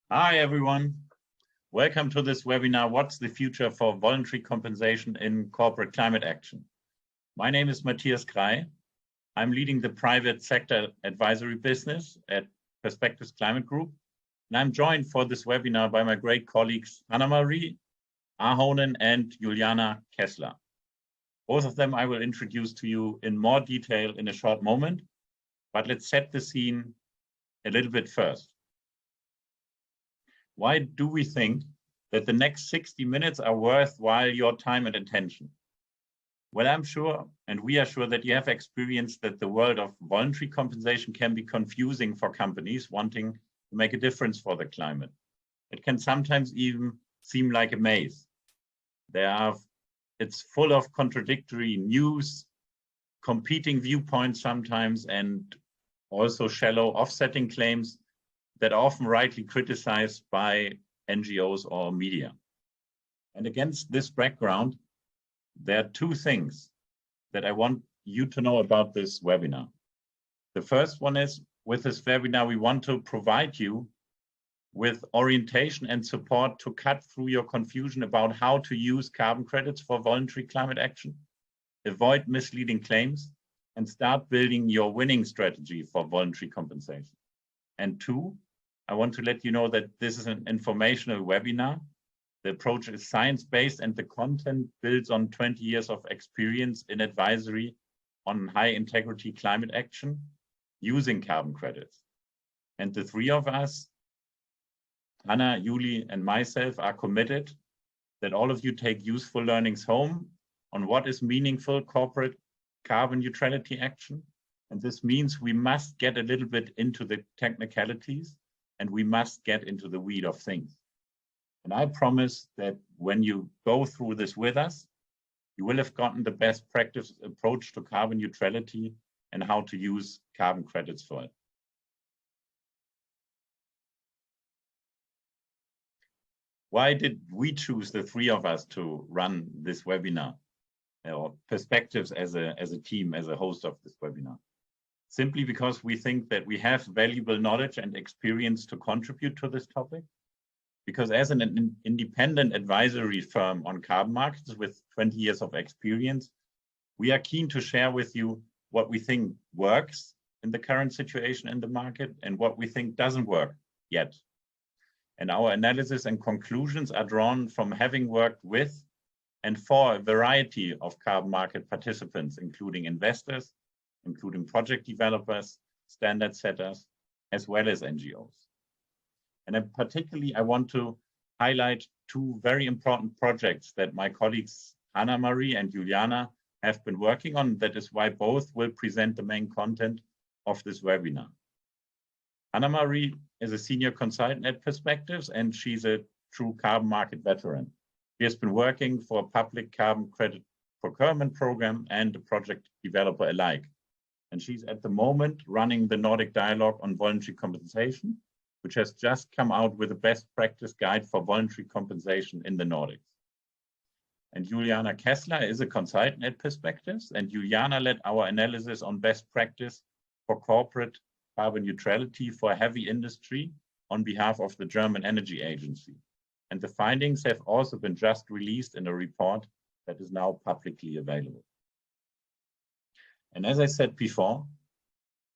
Hi, everyone. Welcome to this webinar, What's the Future for Voluntary Compensation in Corporate Climate Action? My name is Matthias Krei. I'm leading the private sector advisory business at Perspectives Climate Group. And I'm joined for this webinar by my great colleagues, Hanna-Marie Ahonen and Juliana Kessler. Both of them I will introduce to you in more detail in a short moment, but let's set the scene a little bit first. Why do we think that the next 60 minutes are worthwhile your time and attention? Well, I'm sure, and we are sure, that you have experienced that the world of voluntary compensation can be confusing for companies wanting to make a difference for the climate. It can sometimes even seem like a maze. It's full of contradictory news, competing viewpoints sometimes, and also shallow offsetting claims that are often rightly criticized by NGOs or media. And against this background, there are two things that I want you to know about this webinar. The first one is, with this webinar, we want to provide you with orientation and support to cut through your confusion about how to use carbon credits for voluntary climate action, avoid misleading claims, and start building your winning strategy for voluntary compensation. And two, I want to let you know that this is an informational webinar. The approach is science-based and the content builds on 20 years of experience in advisory on high integrity climate action using carbon credits. And the three of us, Anna, Julie, and myself, are committed that all of you take useful learnings home on what is meaningful corporate carbon neutrality action. And this means we must get a little bit into the technicalities and we must get into the weed of things. And I promise that when you go through this with us, you will have gotten the best practice approach to carbon neutrality and how to use carbon credits for it. Why did we choose, the three of us, to run this webinar, or Perspectives as a team, as a host of this webinar? Simply because we think that we have valuable knowledge and experience to contribute to this topic. Because as an independent advisory firm on carbon markets with 20 years of experience, we are keen to share with you what we think works in the current situation in the market and what we think doesn't work yet. And our analysis and conclusions are drawn from having worked with and for a variety of carbon market participants, including investors, including project developers, standard setters, as well as NGOs. And particularly, I want to highlight two very important projects that my colleagues, Hanna-Marie and Juliana, have been working on. That is why both will present the main content of this webinar. Hanna-Marie is a senior consultant at Perspectives, and she's a true carbon market veteran. She has been working for a public carbon credit procurement program and a project developer alike. And she's at the moment running the Nordic Dialogue on Voluntary Compensation, which has just come out with a best practice guide for voluntary compensation in the Nordics. And Juliana Kessler is a consultant at Perspectives, and Juliana led our analysis on best practice for corporate carbon neutrality for heavy industry on behalf of the German Energy Agency. And the findings have also been just released in a report that is now publicly available. And as I said before,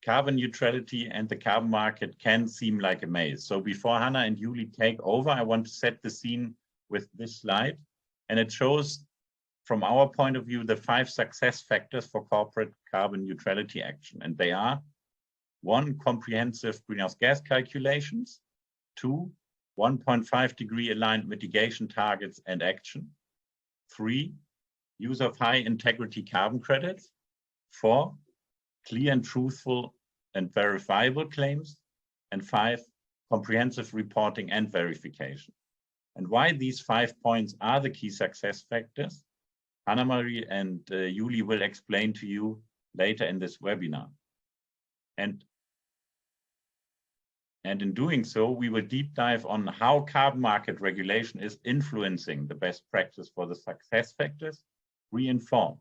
carbon neutrality and the carbon market can seem like a maze. So before Hannah and Julie take over, I want to set the scene with this slide. And it shows, from our point of view, the 5 success factors for corporate carbon neutrality action. And they are: 1, comprehensive greenhouse gas calculations; 2, 1.5 degree aligned mitigation targets and action; 3, use of high integrity carbon credits; 4, clear and truthful and verifiable claims; and 5, comprehensive reporting and verification. And why these 5 points are the key success factors, Hanna-Marie and Julie will explain to you later in this webinar. And in doing so, we will deep dive on how carbon market regulation is influencing the best practice for the success factors 3 and 4,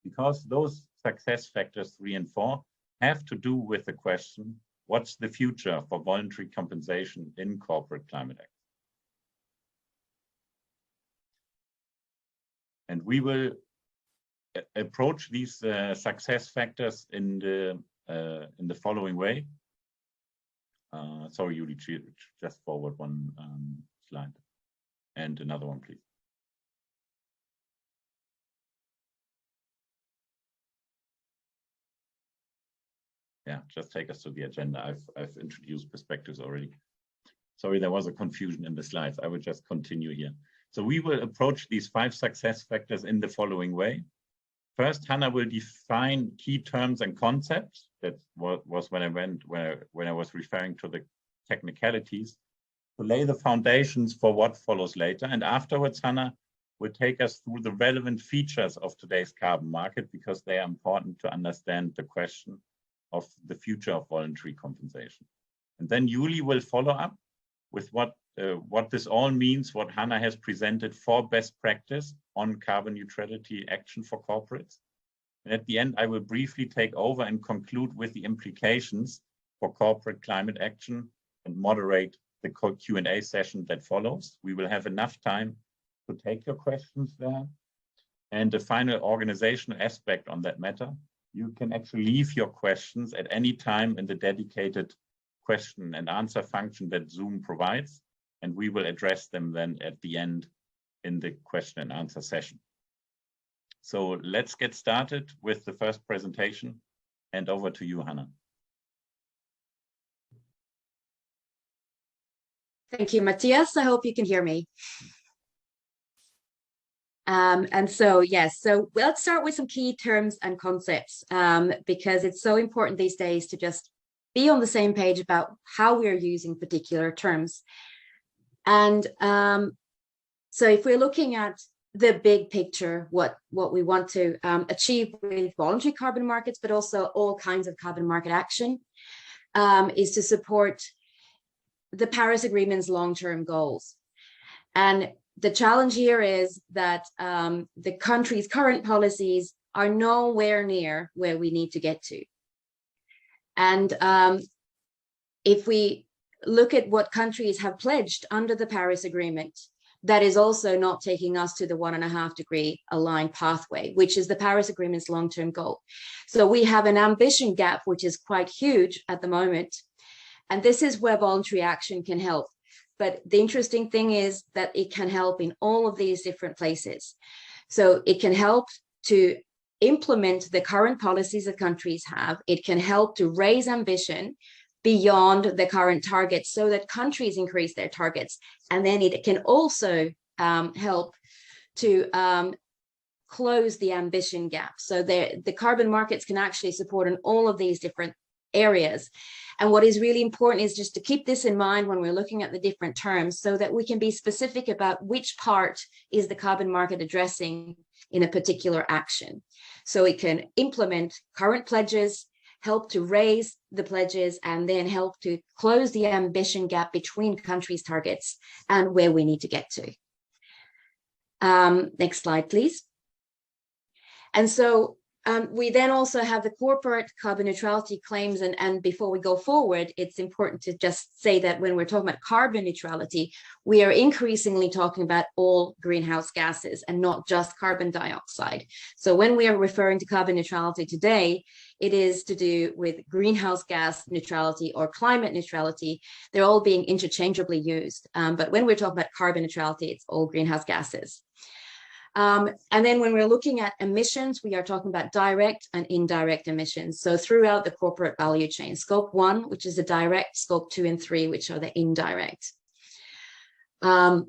because those success factors 3 and 4 have to do with the question, what's the future for voluntary compensation in corporate climate action. And we will approach these success factors in the following way. Sorry, Julie, just forward one slide and another one, please. Yeah, just take us to the agenda. I've introduced perspectives already. Sorry, there was a confusion in the slides. I will just continue here. So we will approach these 5 success factors in the following way. First, Hannah will define key terms and concepts. That was when I was referring to the technicalities, to lay the foundations for what follows later. And afterwards, Hannah will take us through the relevant features of today's carbon market, because they are important to understand the question of the future of voluntary compensation. And then Julie will follow up with what this all means, what Hannah has presented for best practice on carbon neutrality action for corporates. And at the end, I will briefly take over and conclude with the implications for corporate climate action and moderate the Q&A session that follows. We will have enough time to take your questions there. And the final organizational aspect on that matter, you can actually leave your questions at any time in the dedicated question and answer function that Zoom provides, and we will address them then at the end in the question and answer session. So let's get started with the first presentation, and over to you, Hannah. Thank you, Matthias. I hope you can hear me. And so, yes, so let's start with some key terms and concepts, because it's so important these days to just be on the same page about how we are using particular terms. And so if we're looking at the big picture, what we want to achieve with voluntary carbon markets, but also all kinds of carbon market action, is to support the Paris Agreement's long-term goals. And the challenge here is that the country's current policies are nowhere near where we need to get to. And if we look at what countries have pledged under the Paris Agreement, that is also not taking us to the 1.5 degree aligned pathway, which is the Paris Agreement's long-term goal. So we have an ambition gap, which is quite huge at the moment. And this is where voluntary action can help. But the interesting thing is that it can help in all of these different places. So it can help to implement the current policies that countries have. It can help to raise ambition beyond the current targets so that countries increase their targets. And then it can also help to close the ambition gap. So the carbon markets can actually support in all of these different areas. And what is really important is just to keep this in mind when we're looking at the different terms, so that we can be specific about which part is the carbon market addressing in a particular action. So it can implement current pledges, help to raise the pledges, and then help to close the ambition gap between countries' targets and where we need to get to. Next slide, please. And so we then also have the corporate carbon neutrality claims. And before we go forward, it's important to just say that when we're talking about carbon neutrality, we are increasingly talking about all greenhouse gases and not just carbon dioxide. So when we are referring to carbon neutrality today, it is to do with greenhouse gas neutrality or climate neutrality. They're all being interchangeably used. But when we're talking about carbon neutrality, it's all greenhouse gases. And then when we're looking at emissions, we are talking about direct and indirect emissions. So throughout the corporate value chain, scope 1, which is the direct, scope 2 and 3, which are the indirect. And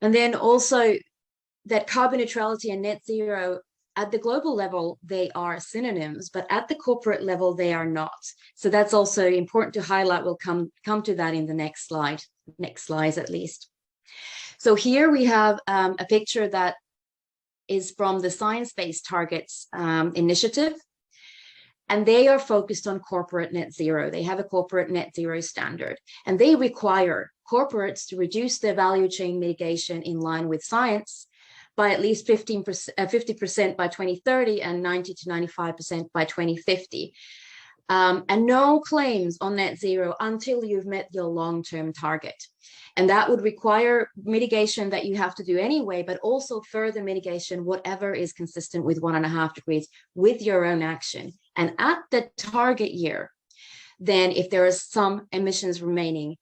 then also that carbon neutrality and net zero at the global level, they are synonyms, but at the corporate level, they are not. So that's also important to highlight. We'll come to that in the next slide, next slides at least. So here we have a picture that is from the Science Based Targets initiative, and they are focused on corporate net zero. They have a corporate net zero standard, and they require corporates to reduce their value chain mitigation in line with science by at least 50% by 2030 and 90 to 95% by 2050. and no claims on net zero until you've met your long-term target. And that would require mitigation that you have to do anyway, but also further mitigation, whatever is consistent with 1.5 degrees with your own action. And at the target year, then if there is some emissions remaining,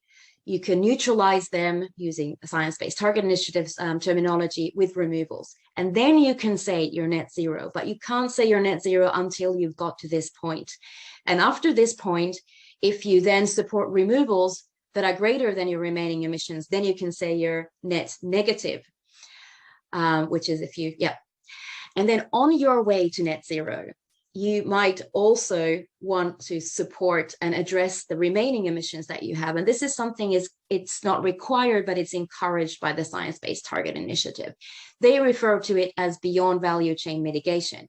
you can neutralize them using science-based target initiatives terminology with removals. And then you can say you're net zero, but you can't say you're net zero until you've got to this point. And after this point, if you then support removals that are greater than your remaining emissions, then you can say you're net negative, which is if you, yeah. And then on your way to net zero, you might also want to support and address the remaining emissions that you have. And this is something it's not required, but it's encouraged by the Science-Based Target Initiative. They refer to it as beyond value chain mitigation.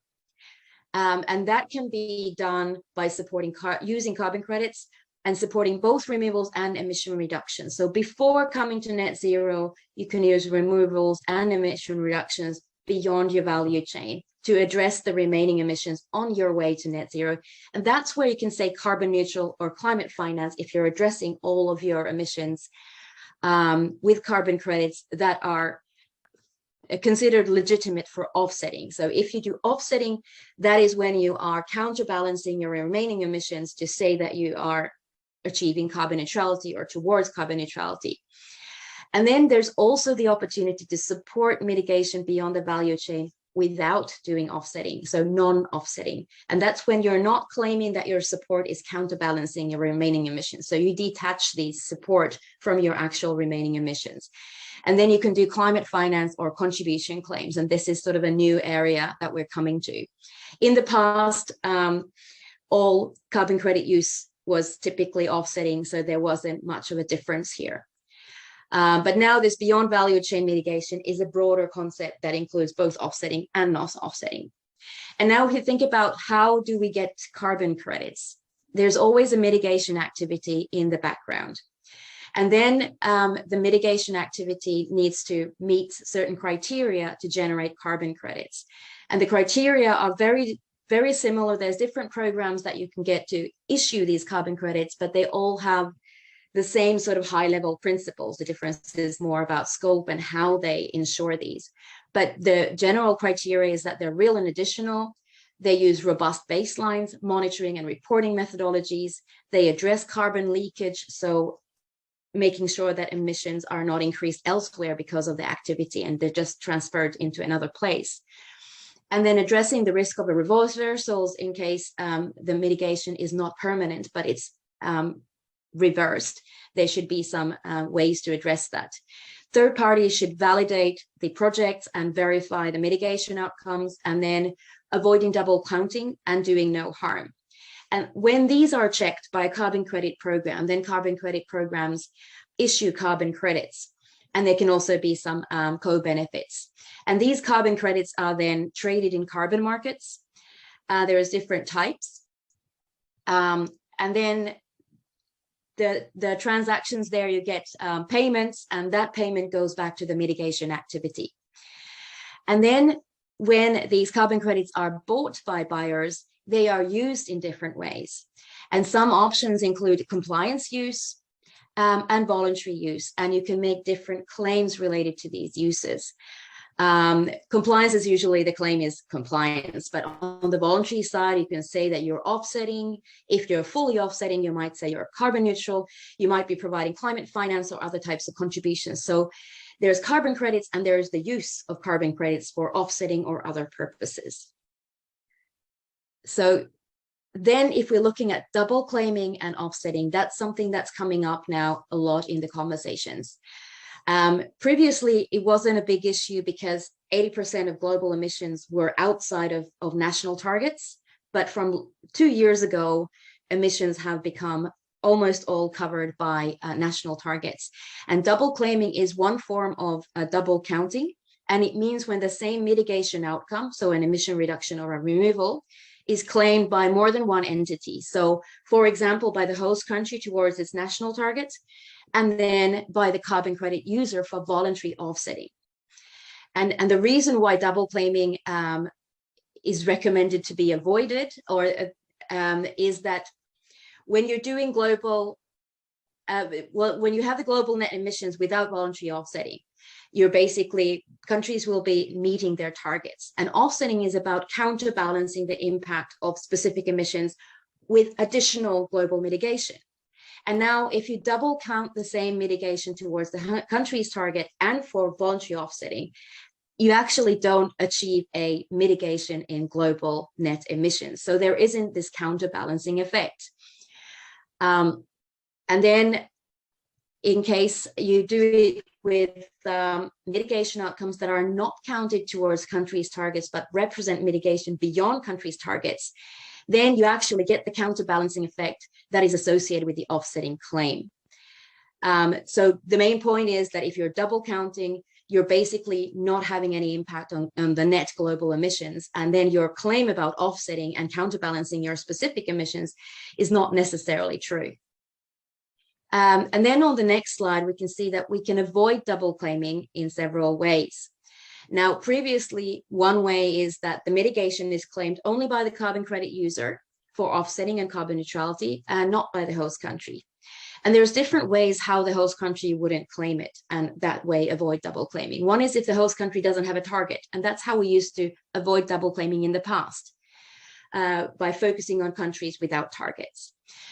And that can be done by supporting using carbon credits and supporting both removals and emission reductions. So before coming to net zero, you can use removals and emission reductions beyond your value chain to address the remaining emissions on your way to net zero. And that's where you can say carbon neutral or climate finance if you're addressing all of your emissions with carbon credits that are considered legitimate for offsetting. So if you do offsetting, that is when you are counterbalancing your remaining emissions to say that you are achieving carbon neutrality or towards carbon neutrality. And then there's also the opportunity to support mitigation beyond the value chain without doing offsetting, so non-offsetting. And that's when you're not claiming that your support is counterbalancing your remaining emissions. So you detach the support from your actual remaining emissions. And then you can do climate finance or contribution claims. And this is sort of a new area that we're coming to. In the past, all carbon credit use was typically offsetting, so there wasn't much of a difference here. But now this beyond value chain mitigation is a broader concept that includes both offsetting and not offsetting. And now if you think about how do we get carbon credits, there's always a mitigation activity in the background. And then the mitigation activity needs to meet certain criteria to generate carbon credits. And the criteria are very, very similar. There's different programs that you can get to issue these carbon credits, but they all have the same sort of high-level principles. The difference is more about scope and how they ensure these. But the general criteria is that they're real and additional. They use robust baselines, monitoring and reporting methodologies. They address carbon leakage, so making sure that emissions are not increased elsewhere because of the activity and they're just transferred into another place. And then addressing the risk of the reversals in case the mitigation is not permanent, but it's reversed. There should be some ways to address that. Third parties should validate the projects and verify the mitigation outcomes, and then avoiding double counting and doing no harm. And when these are checked by a carbon credit program, then carbon credit programs issue carbon credits, and there can also be some co-benefits. And these carbon credits are then traded in carbon markets. There's different types. And then the transactions there, you get payments, and that payment goes back to the mitigation activity. And then when these carbon credits are bought by buyers, they are used in different ways. And some options include compliance use and voluntary use, and you can make different claims related to these uses. Compliance is usually the claim is compliance, but on the voluntary side, you can say that you're offsetting. If you're fully offsetting, you might say you're carbon neutral. You might be providing climate finance or other types of contributions. So there's carbon credits and there's the use of carbon credits for offsetting or other purposes. So then if we're looking at double claiming and offsetting, that's something that's coming up now a lot in the conversations. Previously, it wasn't a big issue because 80% of global emissions were outside of national targets. But from 2 years ago, emissions have become almost all covered by national targets. And double claiming is one form of double counting. And it means when the same mitigation outcome, so an emission reduction or a removal, is claimed by more than one entity. So, for example, by the host country towards its national targets, and then by the carbon credit user for voluntary offsetting. And the reason why double claiming is recommended to be avoided or is that when you're doing global, when you have the global net emissions without voluntary offsetting, you're basically, countries will be meeting their targets. And offsetting is about counterbalancing the impact of specific emissions with additional global mitigation. And now if you double count the same mitigation towards the country's target and for voluntary offsetting, you actually don't achieve a mitigation in global net emissions. So there isn't this counterbalancing effect. And then in case you do it with mitigation outcomes that are not counted towards countries' targets, but represent mitigation beyond countries' targets, then you actually get the counterbalancing effect that is associated with the offsetting claim. So the main point is that if you're double counting, you're basically not having any impact on the net global emissions. And then your claim about offsetting and counterbalancing your specific emissions is not necessarily true. And then on the next slide, we can see that we can avoid double claiming in several ways. Now, previously, one way is that the mitigation is claimed only by the carbon credit user for offsetting and carbon neutrality and not by the host country. And there's different ways how the host country wouldn't claim it and that way avoid double claiming. One is if the host country doesn't have a target, and that's how we used to avoid double claiming in the past, by focusing on countries without targets.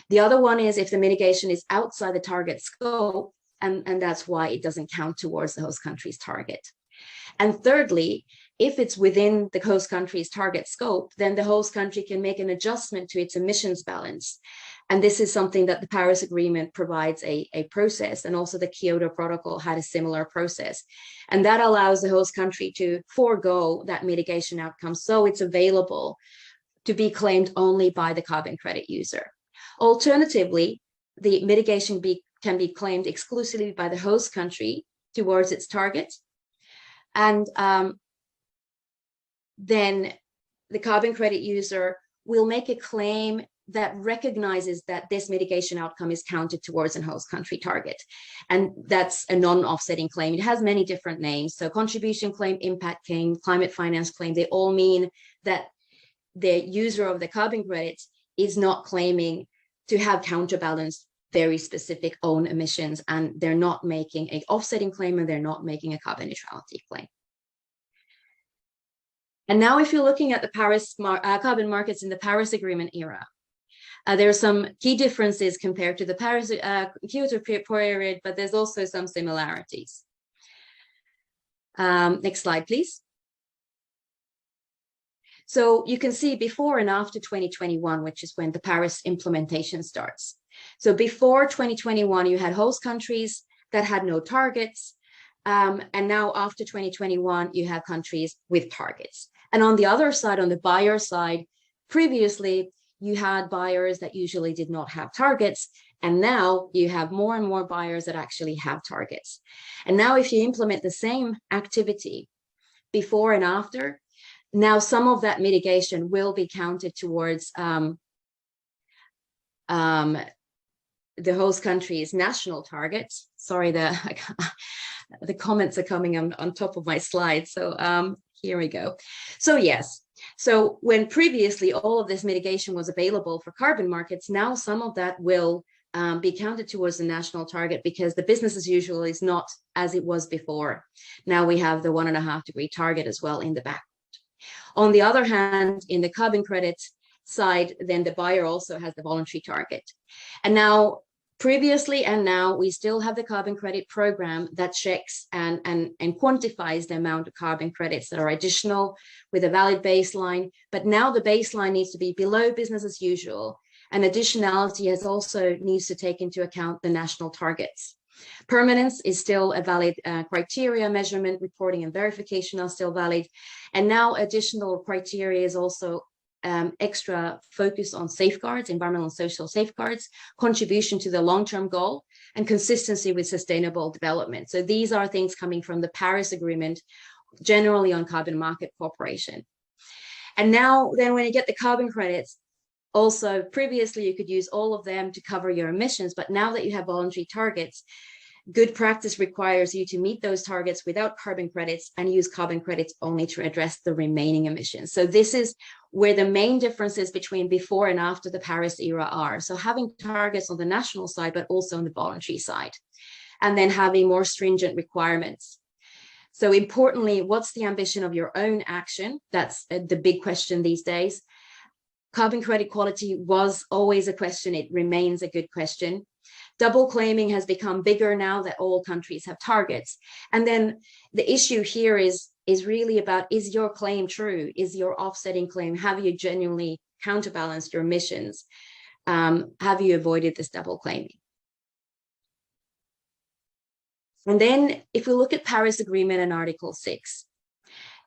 The other one is if the mitigation is outside the target scope, and that's why it doesn't count towards the host country's target. And thirdly, if it's within the host country's target scope, then the host country can make an adjustment to its emissions balance. And this is something that the Paris Agreement provides a process, and also the Kyoto Protocol had a similar process. And that allows the host country to forego that mitigation outcome, so it's available to be claimed only by the carbon credit user. Alternatively, the mitigation can be claimed exclusively by the host country towards its target. And then the carbon credit user will make a claim that recognizes that this mitigation outcome is counted towards a host country target. And that's a non-offsetting claim. It has many different names. So contribution claim, impact claim, climate finance claim, they all mean that the user of the carbon credits is not claiming to have counterbalanced very specific own emissions, and they're not making an offsetting claim, and they're not making a carbon neutrality claim. And now if you're looking at the carbon markets in the Paris Agreement era, there are some key differences compared to the Paris Kyoto period, but there's also some similarities. Next slide, please. So you can see before and after 2021, which is when the Paris implementation starts. So before 2021, you had host countries that had no targets. And now after 2021, you have countries with targets. And on the other side, on the buyer side, previously, you had buyers that usually did not have targets. And now you have more and more buyers that actually have targets. And now if you implement the same activity before and after, now some of that mitigation will be counted towards the host country's national targets. Sorry, the comments are coming on top of my slide. So here we go. So yes, so when previously all of this mitigation was available for carbon markets, now some of that will be counted towards the national target, because the business as usual is not as it was before. Now we have the 1.5-degree target as well in the back. On the other hand, in the carbon credit side, then the buyer also has the voluntary target. And now previously and now we still have the carbon credit program that checks and quantifies the amount of carbon credits that are additional with a valid baseline. But now the baseline needs to be below business as usual. And additionality needs to take into account the national targets. Permanence is still a valid criteria. Measurement, reporting, and verification are still valid. And now additional criteria is also extra focus on safeguards, environmental and social safeguards, contribution to the long-term goal, and consistency with sustainable development. So these are things coming from the Paris Agreement, generally on carbon market cooperation. And now then when you get the carbon credits, also previously you could use all of them to cover your emissions, but now that you have voluntary targets, good practice requires you to meet those targets without carbon credits and use carbon credits only to address the remaining emissions. So this is where the main differences between before and after the Paris era are. So having targets on the national side, but also on the voluntary side, and then having more stringent requirements. So importantly, what's the ambition of your own action? That's the big question these days. Carbon credit quality was always a question. It remains a good question. Double claiming has become bigger now that all countries have targets. And then the issue here is really about, is your claim true? Is your offsetting claim? Have you genuinely counterbalanced your emissions? Have you avoided this double claiming? And then if we look at Paris Agreement and Article 6,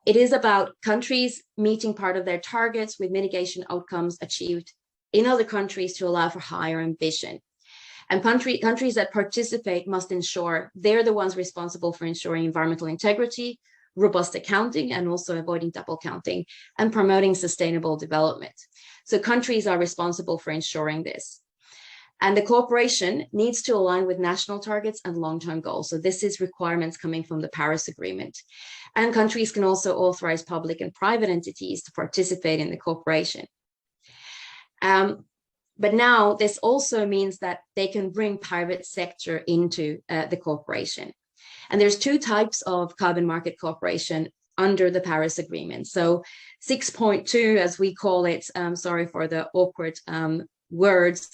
it is about countries meeting part of their targets with mitigation outcomes achieved in other countries to allow for higher ambition. And countries that participate must ensure they're the ones responsible for ensuring environmental integrity, robust accounting, and also avoiding double counting and promoting sustainable development. So countries are responsible for ensuring this. And the cooperation needs to align with national targets and long-term goals. So this is requirements coming from the Paris Agreement. And countries can also authorize public and private entities to participate in the cooperation. But now this also means that they can bring private sector into the cooperation. And there's two types of carbon market cooperation under the Paris Agreement. So 6.2, as we call it, sorry for the awkward words,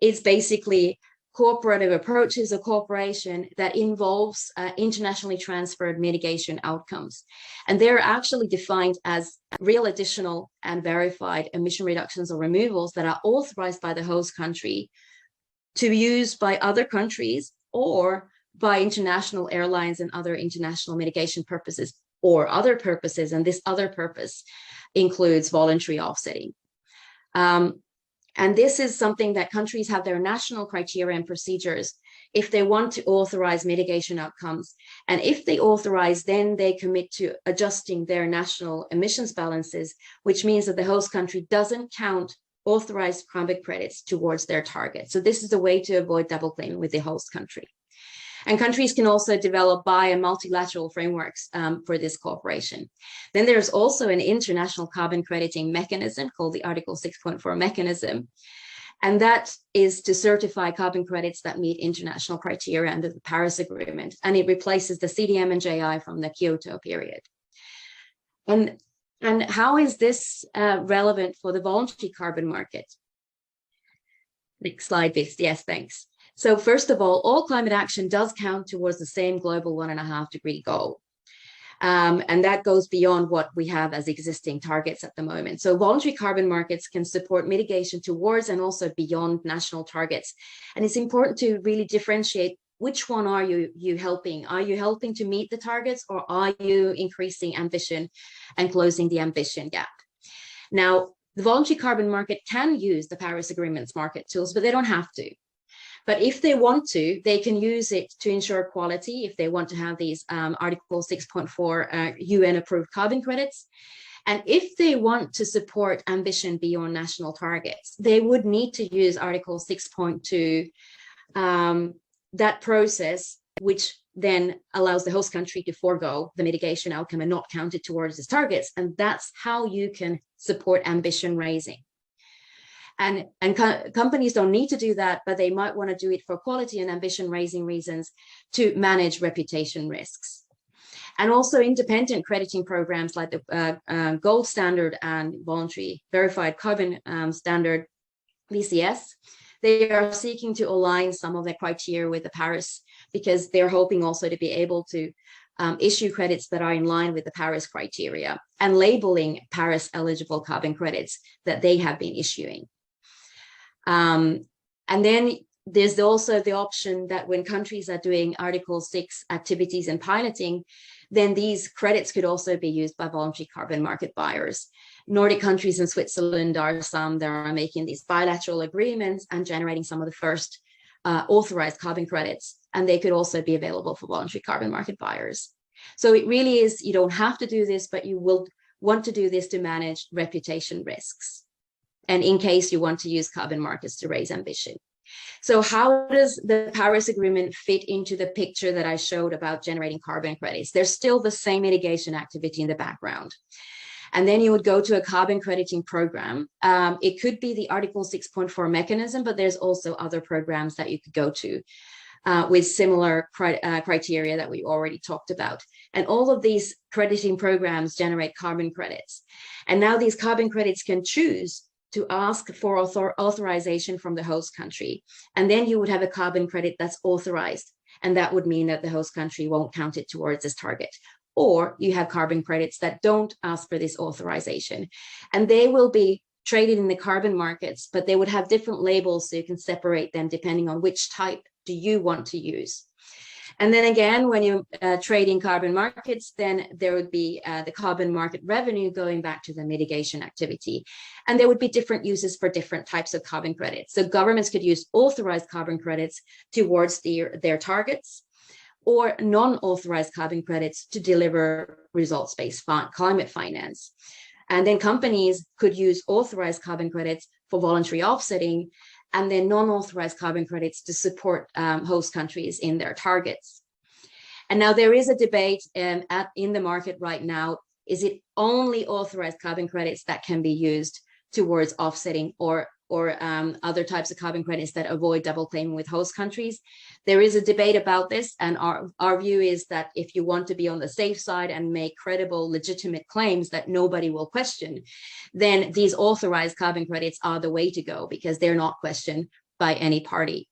is basically cooperative approaches of cooperation that involves internationally transferred mitigation outcomes. And they're actually defined as real additional and verified emission reductions or removals that are authorized by the host country to be used by other countries or by international airlines and other international mitigation purposes or other purposes. And this other purpose includes voluntary offsetting. And this is something that countries have their national criteria and procedures if they want to authorize mitigation outcomes. And if they authorize, then they commit to adjusting their national emissions balances, which means that the host country doesn't count authorized carbon credits towards their target. So this is a way to avoid double claiming with the host country. And countries can also develop bi- and multilateral frameworks for this cooperation. Then there's also an international carbon crediting mechanism called the Article 6.4 mechanism. And that is to certify carbon credits that meet international criteria under the Paris Agreement. And it replaces the CDM and JI from the Kyoto period. And how is this relevant for the voluntary carbon market? Next slide, please. Yes, thanks. So first of all climate action does count towards the same global 1.5 degree goal. And that goes beyond what we have as existing targets at the moment. So voluntary carbon markets can support mitigation towards and also beyond national targets. And it's important to really differentiate which one are you helping? Are you helping to meet the targets, or are you increasing ambition and closing the ambition gap? Now, the voluntary carbon market can use the Paris Agreement's market tools, but they don't have to. But if they want to, they can use it to ensure quality if they want to have these Article 6.4 UN approved carbon credits. And if they want to support ambition beyond national targets, they would need to use Article 6.2, that process, which then allows the host country to forego the mitigation outcome and not count it towards its targets. And that's how you can support ambition raising. And companies don't need to do that, but they might want to do it for quality and ambition raising reasons to manage reputation risks. And also independent crediting programs like the gold standard and voluntary verified carbon standard, VCS, they are seeking to align some of their criteria with the Paris, because they're hoping also to be able to issue credits that are in line with the Paris criteria and labeling Paris eligible carbon credits that they have been issuing. And then there's also the option that when countries are doing Article 6 activities and piloting, then these credits could also be used by voluntary carbon market buyers. Nordic countries and Switzerland are some that are making these bilateral agreements and generating some of the first authorized carbon credits, and they could also be available for voluntary carbon market buyers. So it really is, you don't have to do this, but you will want to do this to manage reputation risks, and in case you want to use carbon markets to raise ambition. So how does the Paris Agreement fit into the picture that I showed about generating carbon credits? There's still the same mitigation activity in the background. And then you would go to a carbon crediting program. It could be the Article 6.4 mechanism, but there's also other programs that you could go to with similar criteria that we already talked about. And all of these crediting programs generate carbon credits. And now these carbon credits can choose to ask for authorization from the host country. And then you would have a carbon credit that's authorized. And that would mean that the host country won't count it towards this target. Or you have carbon credits that don't ask for this authorization. And they will be traded in the carbon markets, but they would have different labels so you can separate them depending on which type do you want to use. And then again, when you trade in carbon markets, then there would be the carbon market revenue going back to the mitigation activity. And there would be different uses for different types of carbon credits. So governments could use authorized carbon credits towards their targets, or non-authorized carbon credits to deliver results-based climate finance. And then companies could use authorized carbon credits for voluntary offsetting, and then non-authorized carbon credits to support host countries in their targets. And now there is a debate in the market right now, is it only authorized carbon credits that can be used towards offsetting, or other types of carbon credits that avoid double claiming with host countries? There is a debate about this, and our view is that if you want to be on the safe side and make credible, legitimate claims that nobody will question, then these authorized carbon credits are the way to go, because they're not questioned by any party.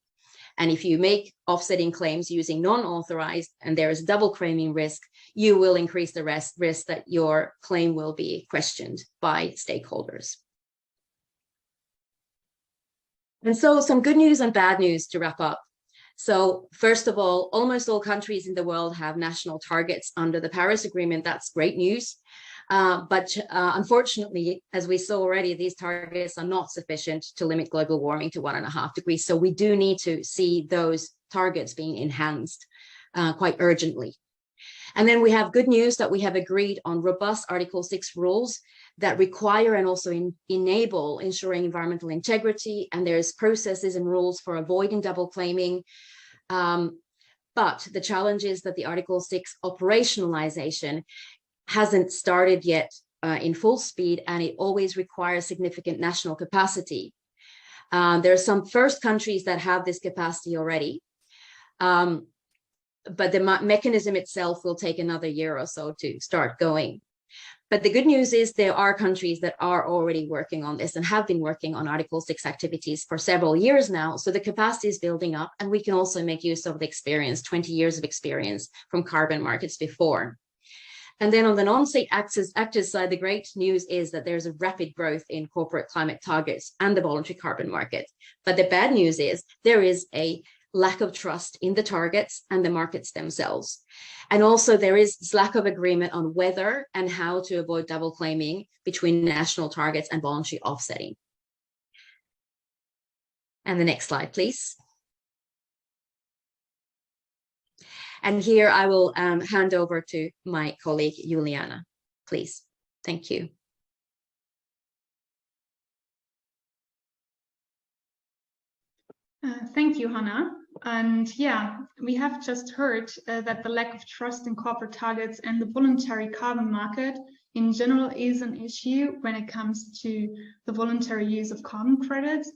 And if you make offsetting claims using non-authorized and there is double claiming risk, you will increase the risk that your claim will be questioned by stakeholders. And so some good news and bad news to wrap up. So first of all, almost all countries in the world have national targets under the Paris Agreement. That's great news. But unfortunately, as we saw already, these targets are not sufficient to limit global warming to 1.5 degrees. So we do need to see those targets being enhanced quite urgently. And then we have good news that we have agreed on robust Article 6 rules that require and also enable ensuring environmental integrity. And there's processes and rules for avoiding double claiming. But the challenge is that the Article 6 operationalization hasn't started yet in full speed, and it always requires significant national capacity. There are some first countries that have this capacity already. But the mechanism itself will take another year or so to start going. But the good news is there are countries that are already working on this and have been working on Article 6 activities for several years now. So the capacity is building up, and we can also make use of the experience, 20 years of experience from carbon markets before. And then on the non-state actors side, the great news is that there's a rapid growth in corporate climate targets and the voluntary carbon market. But the bad news is there is a lack of trust in the targets and the markets themselves. And also there is this lack of agreement on whether and how to avoid double claiming between national targets and voluntary offsetting. And the next slide, please. And here I will hand over to my colleague, Juliana, please. Thank you. Thank you, Hannah. And yeah, we have just heard that the lack of trust in corporate targets and the voluntary carbon market in general is an issue when it comes to the voluntary use of carbon credits.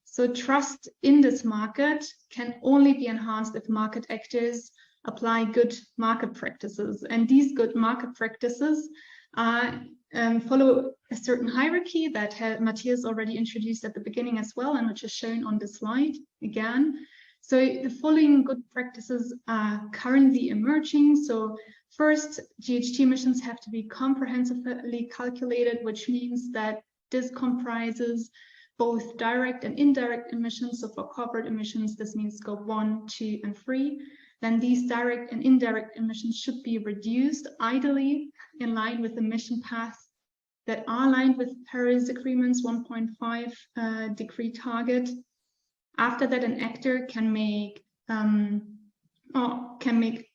So trust in this market can only be enhanced if market actors apply good market practices. And these good market practices follow a certain hierarchy that Matthias already introduced at the beginning as well, and which is shown on the slide again. So the following good practices are currently emerging. So first, GHG emissions have to be comprehensively calculated, which means that this comprises both direct and indirect emissions. So for corporate emissions, this means scope 1, 2, and 3. Then these direct and indirect emissions should be reduced, ideally in line with emission paths that are aligned with Paris Agreement's 1.5 degree target. After that, an actor can make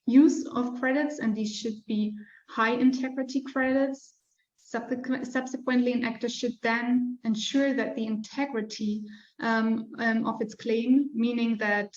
use of credits, and these should be high integrity credits. Subsequently, an actor should then ensure that the integrity of its claim, meaning that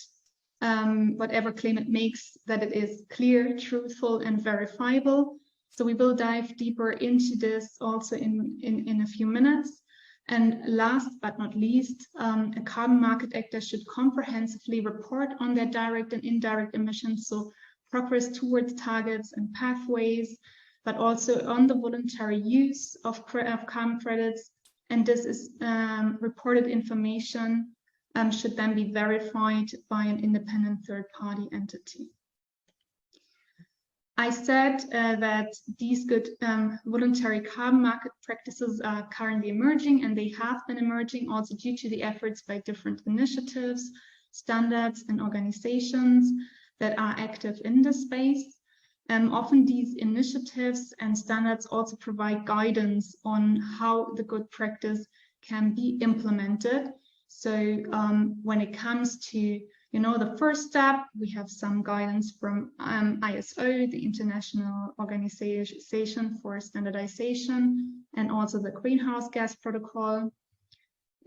whatever claim it makes, that it is clear, truthful, and verifiable. So we will dive deeper into this also in a few minutes. And last but not least, a carbon market actor should comprehensively report on their direct and indirect emissions, so progress towards targets and pathways, but also on the voluntary use of carbon credits. And this is reported information should then be verified by an independent third-party entity. I said that these good voluntary carbon market practices are currently emerging, and they have been emerging also due to the efforts by different initiatives, standards, and organizations that are active in this space. Often these initiatives and standards also provide guidance on how the good practice can be implemented. So when it comes to the first step, we have some guidance from ISO, the International Organization for Standardization, and also the Greenhouse Gas Protocol.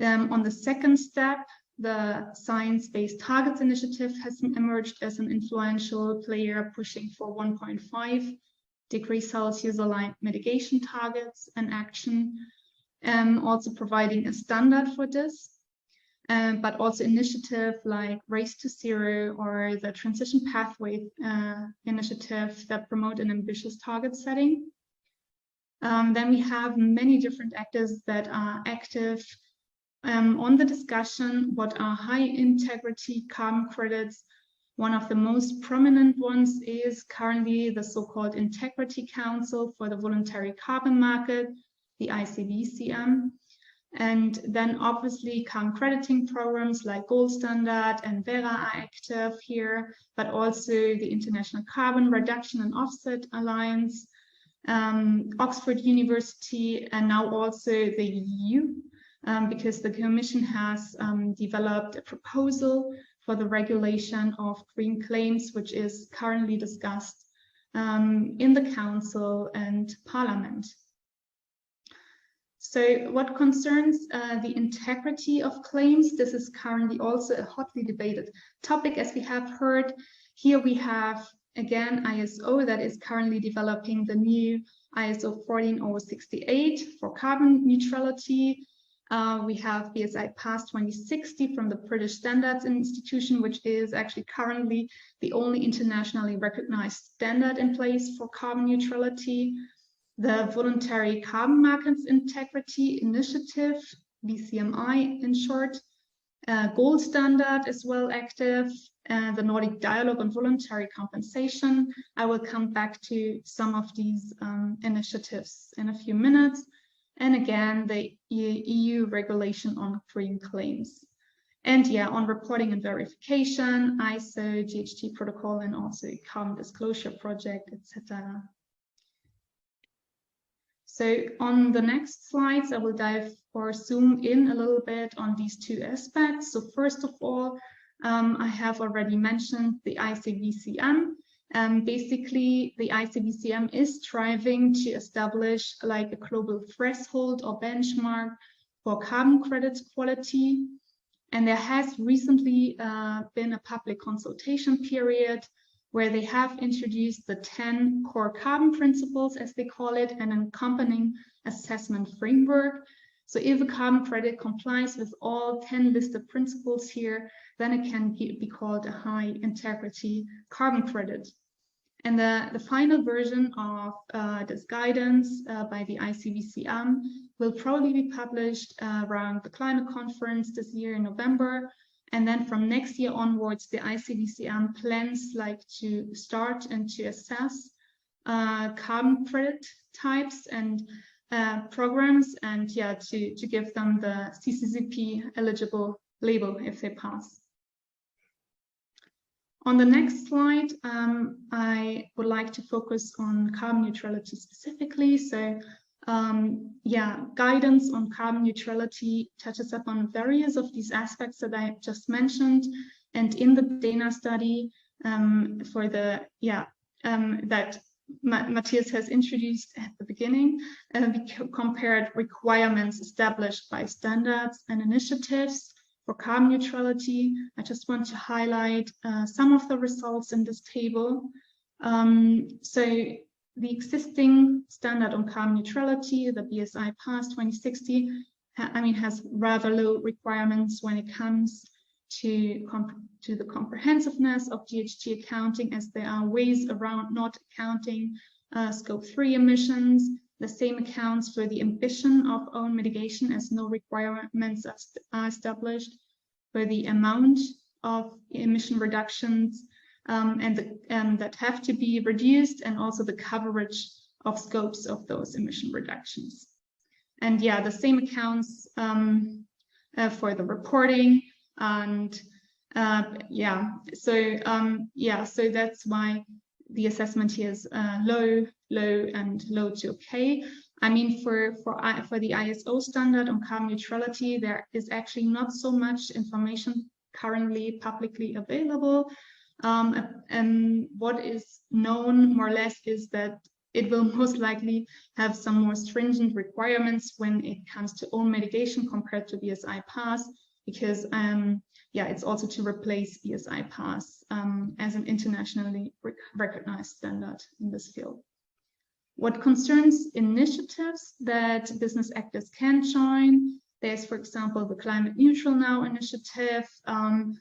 On the second step, the Science Based Targets Initiative has emerged as an influential player, pushing for 1.5 degrees Celsius aligned mitigation targets and action, also providing a standard for this. But also initiative like Race to Zero or the Transition Pathway initiative that promote an ambitious target setting. Then we have many different actors that are active on the discussion, what are high integrity carbon credits. One of the most prominent ones is currently the so-called Integrity Council for the Voluntary Carbon Market, the ICVCM. And then obviously carbon crediting programs like Gold Standard and Vera are active here, but also the International Carbon Reduction and Offset Alliance, Oxford University, and now also the EU, because the Commission has developed a proposal for the regulation of green claims, which is currently discussed in the Council and Parliament. So what concerns the integrity of claims, this is currently also a hotly debated topic, as we have heard. Here we have, again, ISO that is currently developing the new ISO 14068 for carbon neutrality. We have BSI PAS 2060 from the British Standards Institution, which is actually currently the only internationally recognized standard in place for carbon neutrality. The Voluntary Carbon Markets Integrity Initiative, VCMI in short, Gold Standard as well active, the Nordic Dialogue on Voluntary Compensation. I will come back to some of these initiatives in a few minutes. And again, the EU regulation on green claims. And yeah, on reporting and verification, ISO, GHG protocol, and also Carbon Disclosure Project, etc. So on the next slides, I will dive or zoom in a little bit on these two aspects. So first of all, I have already mentioned the ICVCM. Basically, the ICVCM is striving to establish like a global threshold or benchmark for carbon credit quality. And there has recently been a public consultation period where they have introduced the 10 core carbon principles, as they call it, and an accompanying assessment framework. So if a carbon credit complies with all 10 listed principles here, then it can be called a high integrity carbon credit. And the final version of this guidance by the ICVCM will probably be published around the climate conference this year in November. And then from next year onwards, the ICVCM plans like to start and to assess carbon credit types and programs, and yeah, to give them the CCCP eligible label if they pass. On the next slide, I would like to focus on carbon neutrality specifically. So yeah, guidance on carbon neutrality touches upon various of these aspects that I just mentioned. And in the Dana study for the, that Matthias has introduced at the beginning, we compared requirements established by standards and initiatives for carbon neutrality. I just want to highlight some of the results in this table. So the existing standard on carbon neutrality, the BSI Pass 2060, has rather low requirements when it comes to the comprehensiveness of GHG accounting, as there are ways around not accounting Scope 3 emissions. The same accounts for the ambition of own mitigation, as no requirements are established for the amount of emission reductions that have to be reduced, and also the coverage of scopes of those emission reductions. And yeah, the same accounts for the reporting, and so that's why the assessment here is low, and low to okay. I mean, for the ISO standard on carbon neutrality, there is actually not so much information currently publicly available. And what is known more or less is that it will most likely have some more stringent requirements when it comes to own mitigation compared to BSI Pass, because it's also to replace BSI Pass as an internationally recognized standard in this field. What concerns initiatives that business actors can join, there's, for example, the Climate Neutral Now initiative and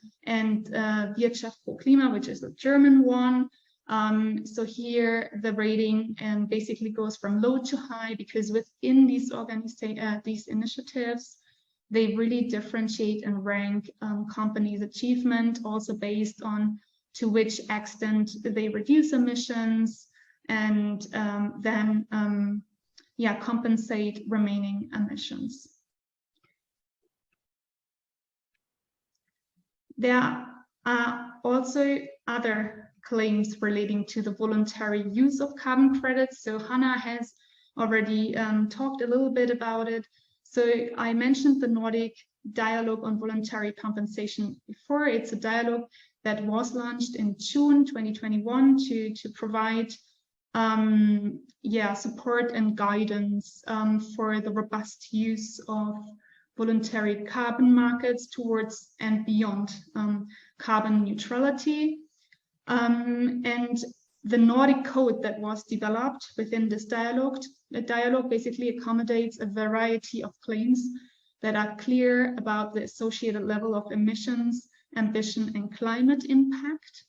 Wirtschaft pro Klima, which is a German one. So here the rating basically goes from low to high, because within these initiatives, they really differentiate and rank companies' achievement, also based on to which extent they reduce emissions, and then compensate remaining emissions. There are also other claims relating to the voluntary use of carbon credits. So Hannah has already talked a little bit about it. So I mentioned the Nordic Dialogue on Voluntary Compensation before. It's a dialogue that was launched in June 2021 to provide support and guidance for the robust use of voluntary carbon markets towards and beyond carbon neutrality. And the Nordic code that was developed within this dialogue, basically accommodates a variety of claims that are clear about the associated level of emissions, ambition, and climate impact.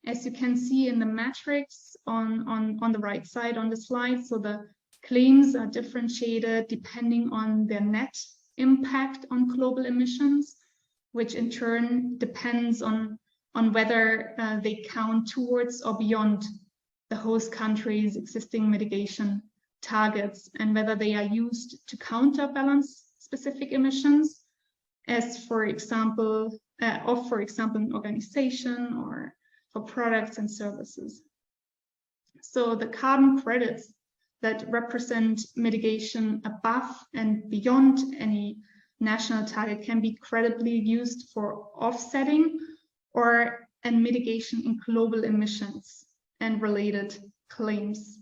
As you can see in the matrix on the right side on the slide, so the claims are differentiated depending on their net impact on global emissions, which in turn depends on whether they count towards or beyond the host country's existing mitigation targets, and whether they are used to counterbalance specific emissions, as for example, an organization, or for products and services. So the carbon credits that represent mitigation above and beyond any national target can be credibly used for offsetting or mitigation in global emissions and related claims.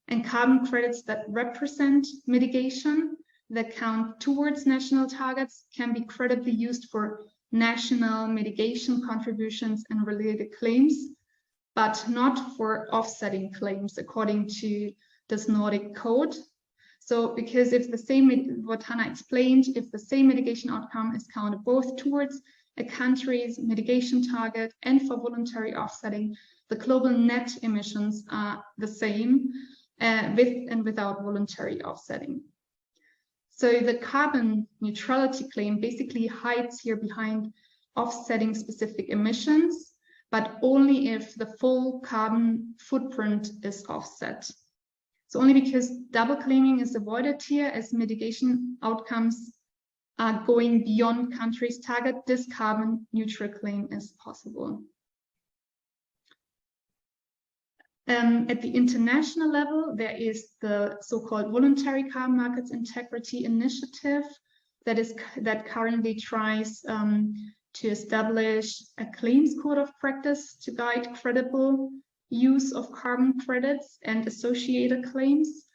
And carbon credits that represent mitigation that count towards national targets can be credibly used for national mitigation contributions and related claims, but not for offsetting claims according to this Nordic code. So because if the same, what Hannah explained, if the same mitigation outcome is counted both towards a country's mitigation target and for voluntary offsetting, the global net emissions are the same with and without voluntary offsetting. So the carbon neutrality claim basically hides here behind offsetting specific emissions, but only if the full carbon footprint is offset. So only because double claiming is avoided here, as mitigation outcomes are going beyond country's target, this carbon neutral claim is possible. At the international level, there is the so-called Voluntary Carbon Markets Integrity Initiative that currently tries to establish a claims code of practice to guide credible use of carbon credits and associated claims.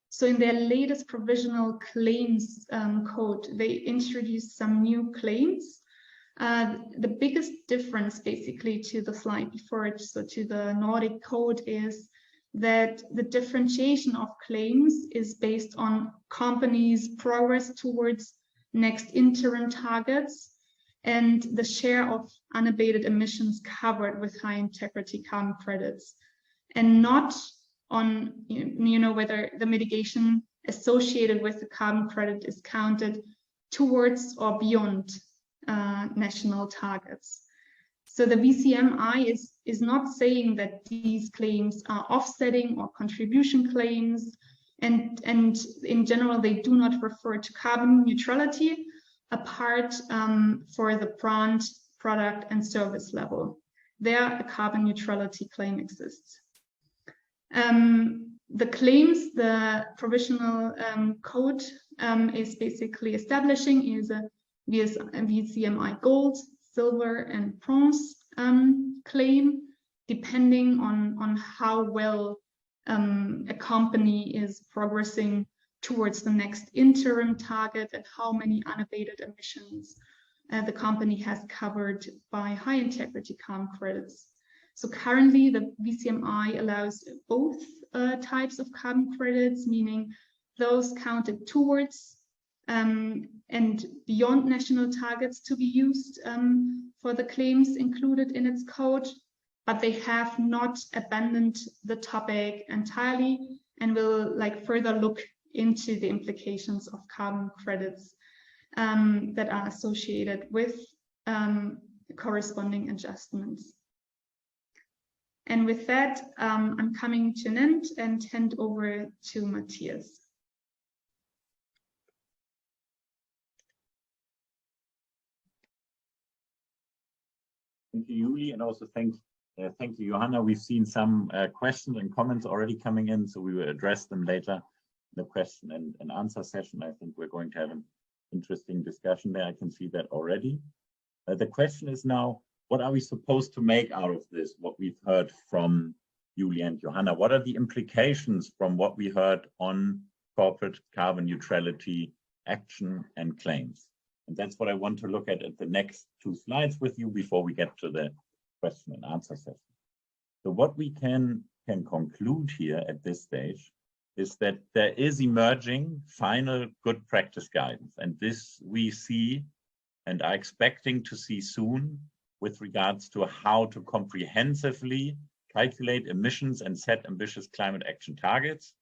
So in their latest provisional claims code, they introduced some new claims. The biggest difference basically to the slide before it, so to the Nordic code, is that the differentiation of claims is based on companies' progress towards next interim targets and the share of unabated emissions covered with high integrity carbon credits, and not on whether the mitigation associated with the carbon credit is counted towards or beyond national targets. So the VCMI is not saying that these claims are offsetting or contribution claims, and in general they do not refer to carbon neutrality apart for the brand, product and service level. There a carbon neutrality claim exists. The claims the provisional code is basically establishing is a VCMI gold, silver and bronze claim, depending on how well a company is progressing towards the next interim target and how many unabated emissions the company has covered by high integrity carbon credits. So currently the VCMI allows both types of carbon credits, meaning those counted towards and beyond national targets to be used for the claims included in its code, but they have not abandoned the topic entirely and will further look into the implications of carbon credits that are associated with corresponding adjustments. And with that, I'm coming to an end and hand over to Matthias. Thank you, Julie, and also thank you, Johanna. We've seen some questions and comments already coming in, so we will address them later in the question and answer session. I think we're going to have an interesting discussion there. I can see that already. The question is now, what are we supposed to make out of this, what we've heard from Julie and Johanna? What are the implications from what we heard on corporate carbon neutrality action and claims? And that's what I want to look at the next two slides with you before we get to the question and answer session. So what we can conclude here at this stage is that there is emerging final good practice guidance. And this we see and are expecting to see soon with regards to how to comprehensively calculate emissions and set ambitious climate action targets.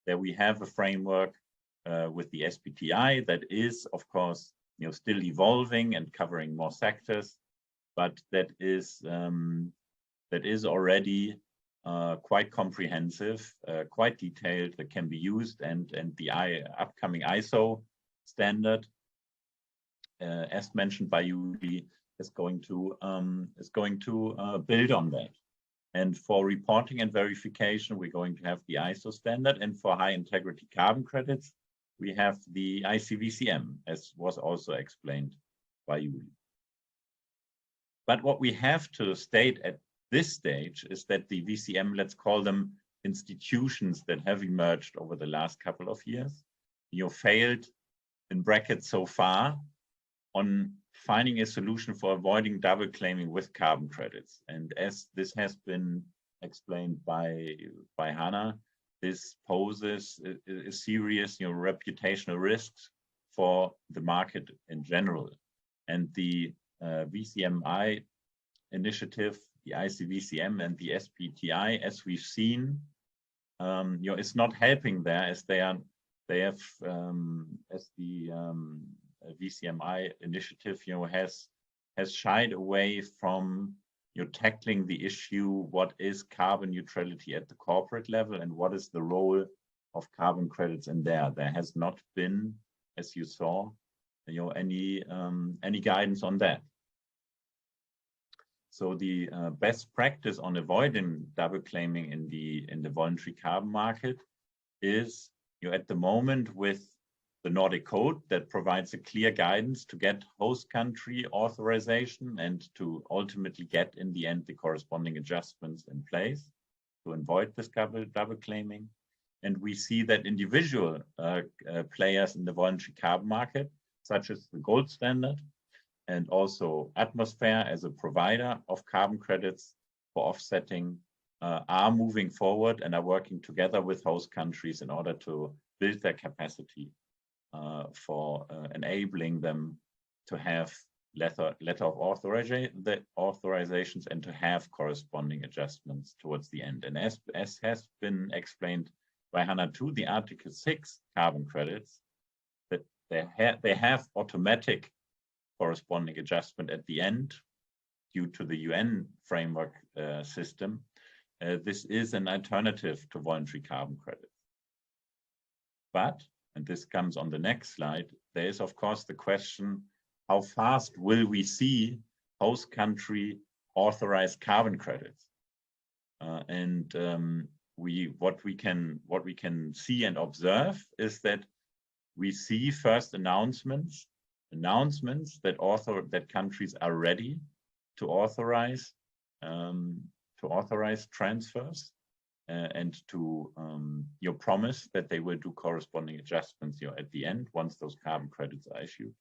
There we have a framework with the SBTI that is, of course, still evolving and covering more sectors, but that is already quite comprehensive, quite detailed, that can be used, and the upcoming ISO standard, as mentioned by Julie, is going to build on that. And for reporting and verification, we're going to have the ISO standard, and for high integrity carbon credits, we have the ICVCM, as was also explained by Julie. But what we have to state at this stage is that the VCM, let's call them institutions that have emerged over the last couple of years, failed in brackets so far on finding a solution for avoiding double claiming with carbon credits. And as this has been explained by Hannah, this poses a serious reputational risks for the market in general. And the VCMI initiative, the ICVCM and the SBTI, as we've seen, it's not helping there, as as the VCMI initiative has shied away from tackling the issue, what is carbon neutrality at the corporate level and what is the role of carbon credits in there. There has not been, as you saw, any guidance on that. So the best practice on avoiding double claiming in the voluntary carbon market is at the moment with the Nordic Code that provides a clear guidance to get host country authorization and to ultimately get in the end the corresponding adjustments in place to avoid this double claiming. And we see that individual players in the voluntary carbon market, such as the gold standard and also Atmosphere as a provider of carbon credits for offsetting are moving forward and are working together with host countries in order to build their capacity for enabling them to have letter of authorizations and to have corresponding adjustments towards the end. And as has been explained by Hannah too, the Article 6 carbon credits, that they have automatic corresponding adjustment at the end due to the UN framework system. This is an alternative to voluntary carbon credits. But, and this comes on the next slide, there is of course the question, how fast will we see host country authorized carbon credits? What we can see and observe is that we see first announcements that countries are ready to authorize transfers and to promise that they will do corresponding adjustments at the end once those carbon credits are issued.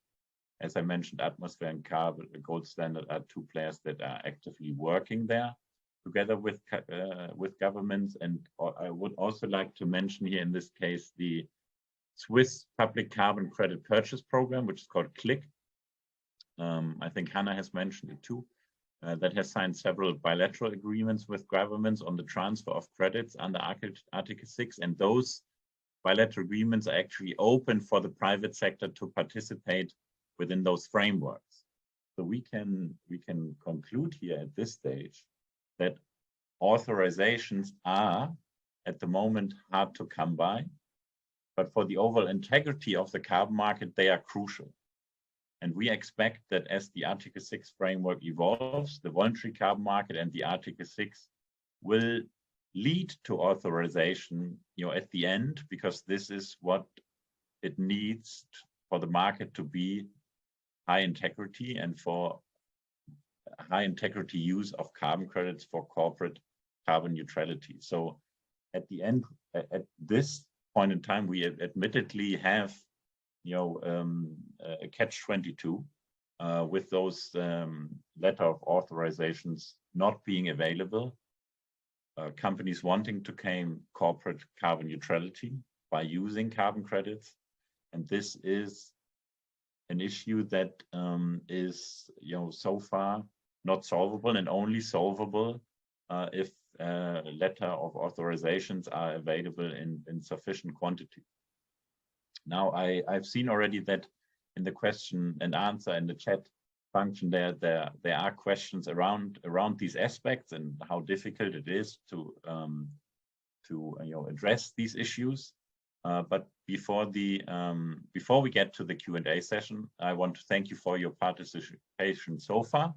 As I mentioned, Atmosphere and Carbon Gold Standard are two players that are actively working there together with governments. And I would also like to mention here in this case the Swiss Public Carbon Credit Purchase Program, which is called CLIC. I think Hannah has mentioned it too, that has signed several bilateral agreements with governments on the transfer of credits under Article 6. And those bilateral agreements are actually open for the private sector to participate within those frameworks. So we can conclude here at this stage that authorizations are at the moment hard to come by, but for the overall integrity of the carbon market, they are crucial. And we expect that as the Article 6 framework evolves, the voluntary carbon market and the Article 6 will lead to authorization, at the end, because this is what it needs for the market to be high integrity and for high integrity use of carbon credits for corporate carbon neutrality. So at the end, at this point in time, we admittedly have a catch-22 with those letter of authorizations not being available, companies wanting to claim corporate carbon neutrality by using carbon credits. And this is an issue that is so far not solvable, and only solvable if letter of authorizations are available in sufficient quantity. Now, I've seen already that in the question and answer in the chat function there are questions around these aspects and how difficult it is to address these issues. But before we get to the Q&A session, I want to thank you for your participation so far.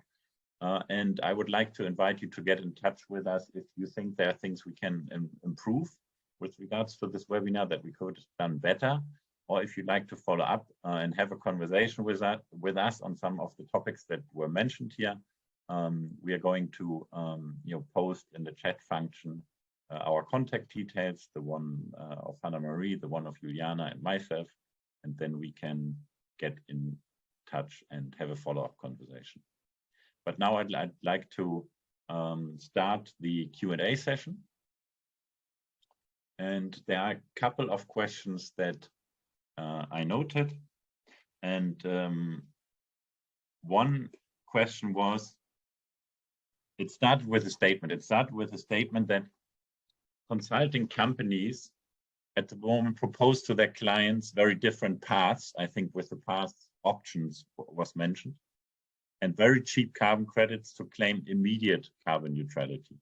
And I would like to invite you to get in touch with us if you think there are things we can improve with regards to this webinar that we could have done better, or if you'd like to follow up and have a conversation with us on some of the topics that were mentioned here. We are going to post in the chat function our contact details, the one of Hannah Marie, the one of Juliana and myself, and then we can get in touch and have a follow-up conversation. But now I'd like to start the Q&A session. And there are a couple of questions that I noted. And one question was, it started with a statement. It started with a statement that consulting companies at the moment propose to their clients very different paths. I think with the path options was mentioned, and very cheap carbon credits to claim immediate carbon neutrality.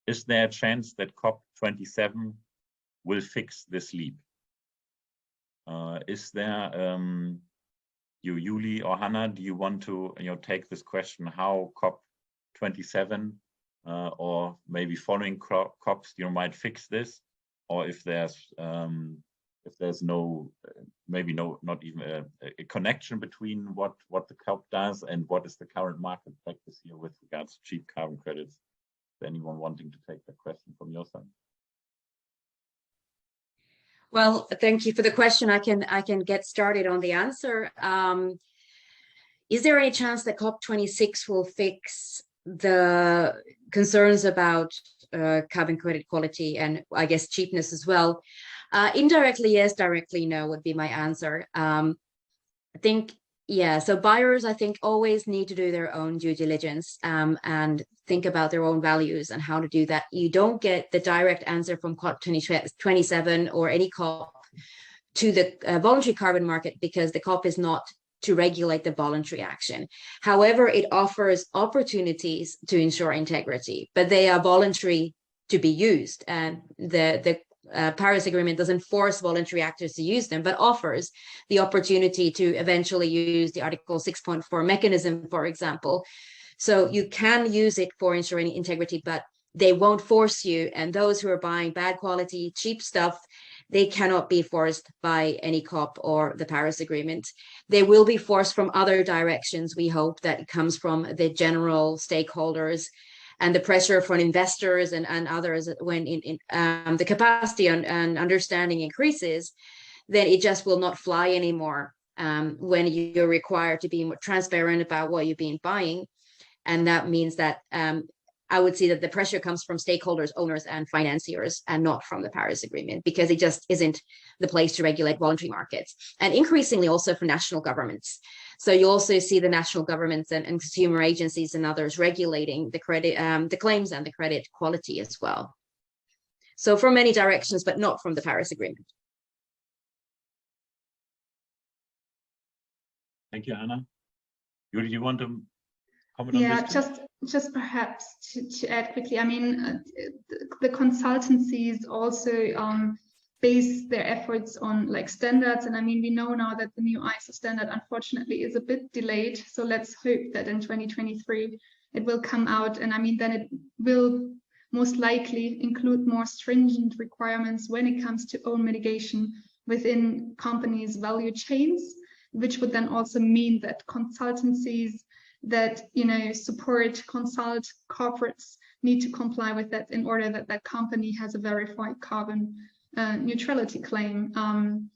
Is there a chance that COP27 will fix this leap? Is there, Julie or Hannah, do you want to take this question, how COP27 or maybe following COPs might fix this, or if there's no, maybe not even a connection between what the COP does and what is the current market practice here with regards to cheap carbon credits? Is anyone wanting to take that question from your side? Well, thank you for the question. I can get started on the answer. Is there any chance that COP26 will fix the concerns about carbon credit quality and I guess cheapness as well. Indirectly, yes, directly, no would be my answer. I think, yeah, so buyers, I think, always need to do their own due diligence and think about their own values and how to do that. You don't get the direct answer from COP27 or any COP to the voluntary carbon market because the COP is not to regulate the voluntary action. However, it offers opportunities to ensure integrity, but they are voluntary to be used. And the Paris Agreement doesn't force voluntary actors to use them, but offers the opportunity to eventually use the Article 6.4 mechanism, for example. So you can use it for ensuring integrity, but they won't force you. And those who are buying bad quality, cheap stuff, they cannot be forced by any COP or the Paris Agreement. They will be forced from other directions. We hope that it comes from the general stakeholders and the pressure from investors and others. When the capacity and understanding increases, then it just will not fly anymore when you're required to be more transparent about what you've been buying. And that means that I would see that the pressure comes from stakeholders, owners, and financiers, and not from the Paris Agreement, because it just isn't the place to regulate voluntary markets. And increasingly also for national governments. So you also see the national governments and consumer agencies and others regulating the credit, the claims and the credit quality as well. So from many directions, but not from the Paris Agreement. Thank you, Anna. Julie, do you want to comment on this? Yeah, just perhaps to add quickly, I mean, the consultancies also base their efforts on like standards. And I mean, we know now that the new ISO standard, unfortunately, is a bit delayed. So let's hope that in 2023, it will come out. And I mean, then it will most likely include more stringent requirements when it comes to own mitigation within companies' value chains, which would then also mean that consultancies that, you know, consult corporates need to comply with that in order that that company has a verified carbon neutrality claim. And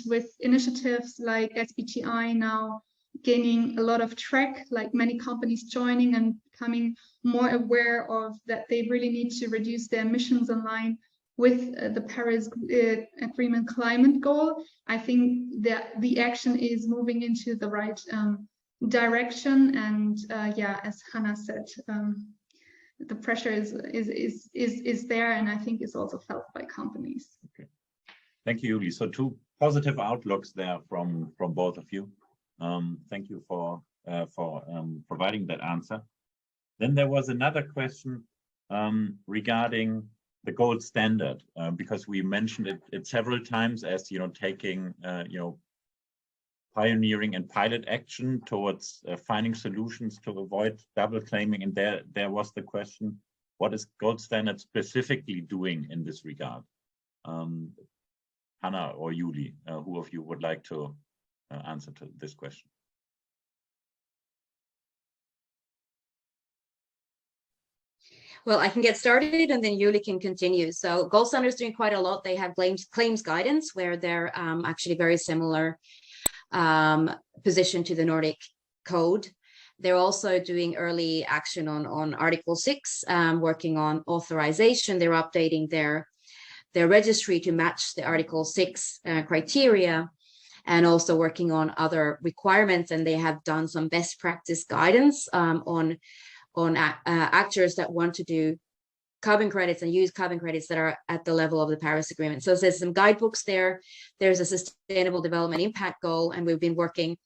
with initiatives like SBTI now gaining a lot of track, like many companies joining and becoming more aware of that they really need to reduce their emissions in line with the Paris Agreement climate goal, I think that the action is moving into the right direction. And yeah, as Hannah said, the pressure is there, and I think is also felt by companies. Okay. Thank you, Julie. So two positive outlooks there from both of you. Thank you for providing that answer. Then there was another question regarding the gold standard, because we mentioned it several times as, you know, taking pioneering and pilot action towards finding solutions to avoid double claiming. And there was the question, what is gold standard specifically doing in this regard? Hannah or Julie, who of you would like to answer to this question? Well, I can get started and then Julie can continue. So gold standard is doing quite a lot. They have claims guidance where they're actually very similar position to the Nordic code. They're also doing early action on Article 6, working on authorization. They're updating their registry to match the Article 6 criteria, and also working on other requirements. And they have done some best practice guidance on actors that want to do carbon credits and use carbon credits that are at the level of the Paris Agreement. So there's some guidebooks there. There's a sustainable development impact goal, and we've been working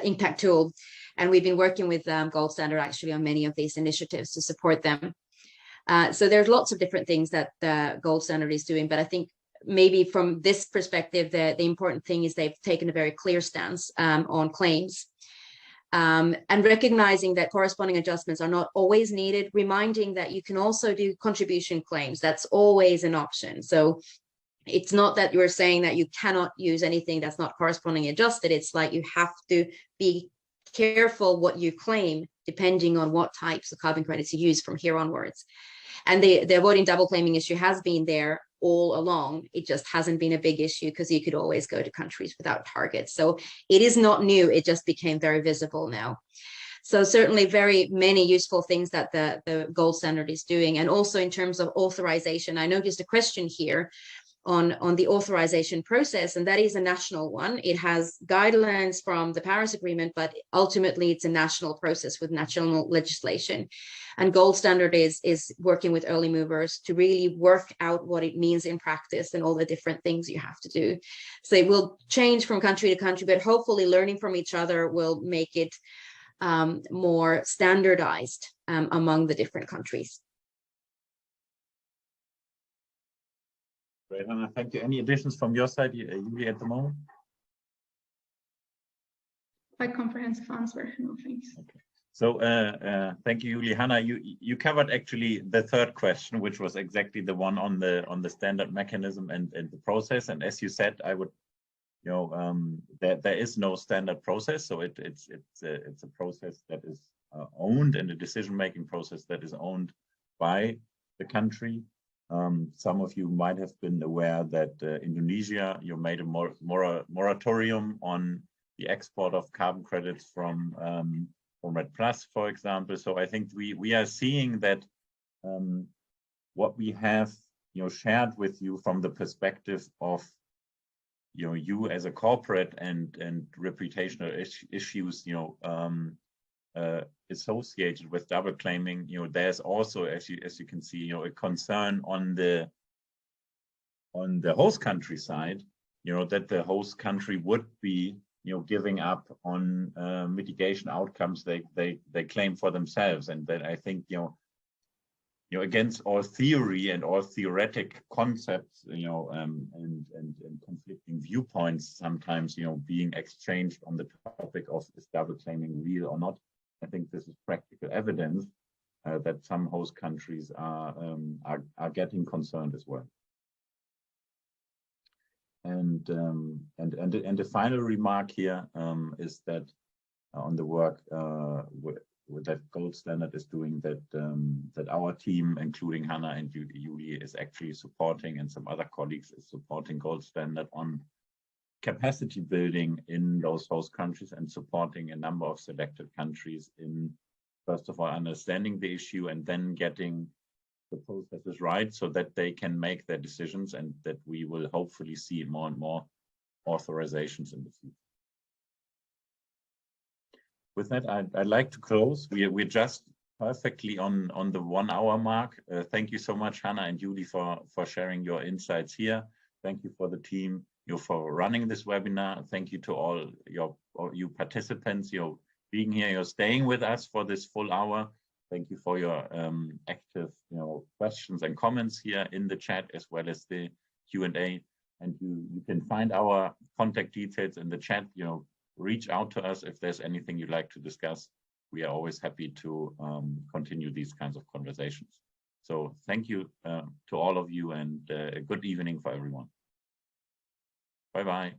impact tool, and we've been working with Gold Standard actually on many of these initiatives to support them. So there's lots of different things that the Gold Standard is doing, but I think maybe from this perspective, the important thing is they've taken a very clear stance on claims. And recognizing that corresponding adjustments are not always needed, reminding that you can also do contribution claims. That's always an option. So it's not that you're saying that you cannot use anything that's not corresponding adjusted. It's like you have to be careful what you claim, depending on what types of carbon credits you use from here onwards. And the avoiding double claiming issue has been there all along. It just hasn't been a big issue because you could always go to countries without targets. So it is not new. It just became very visible now. So certainly very many useful things that the gold standard is doing. And also in terms of authorization, I noticed a question here on the authorization process, and that is a national one. It has guidelines from the Paris Agreement, but ultimately it's a national process with national legislation. And gold standard is working with early movers to really work out what it means in practice and all the different things you have to do. So it will change from country to country, but hopefully learning from each other will make it more standardized among the different countries. Great, Hannah, thank you. Any additions from your side, Julie, at the moment? Quite comprehensive answer. No, thanks. Okay. So thank you, Julie. Hannah, you covered actually the third question, which was exactly the one on the standard mechanism and the process. And as you said, I would, there is no standard process. So it's a process that is owned, and a decision-making process that is owned by the country. Some of you might have been aware that Indonesia, made a moratorium on the export of carbon credits from Red Plus, for example. So I think we are seeing that what we have shared with you from the perspective of you as a corporate and reputational issues associated with double claiming, there's also, as you can see, a concern on the host country side, that the host country would be giving up on mitigation outcomes they claim for themselves. And that I think against all theory and all theoretic concepts, and conflicting viewpoints sometimes being exchanged on the topic of is double claiming real or not. I think this is practical evidence that some host countries are getting concerned as well. And the final remark here is that on the work with that gold standard is doing, that our team, including Hannah and Julie, is actually supporting, and some other colleagues is supporting gold standard on capacity building in those host countries, and supporting a number of selected countries in, first of all, understanding the issue and then getting the processes right so that they can make their decisions, and that we will hopefully see more and more authorizations in the future. With that, I'd like to close. We're just perfectly on the 1 hour mark. Thank you so much, Hannah and Julie, for sharing your insights here. Thank you for the team, for running this webinar. Thank you to all you participants, being here, you're staying with us for this full hour. Thank you for your active, questions and comments here in the chat, as well as the Q&A. And you can find our contact details in the chat. Reach out to us if there's anything you'd like to discuss. We are always happy to continue these kinds of conversations. So thank you to all of you, and a good evening for everyone. Bye-bye.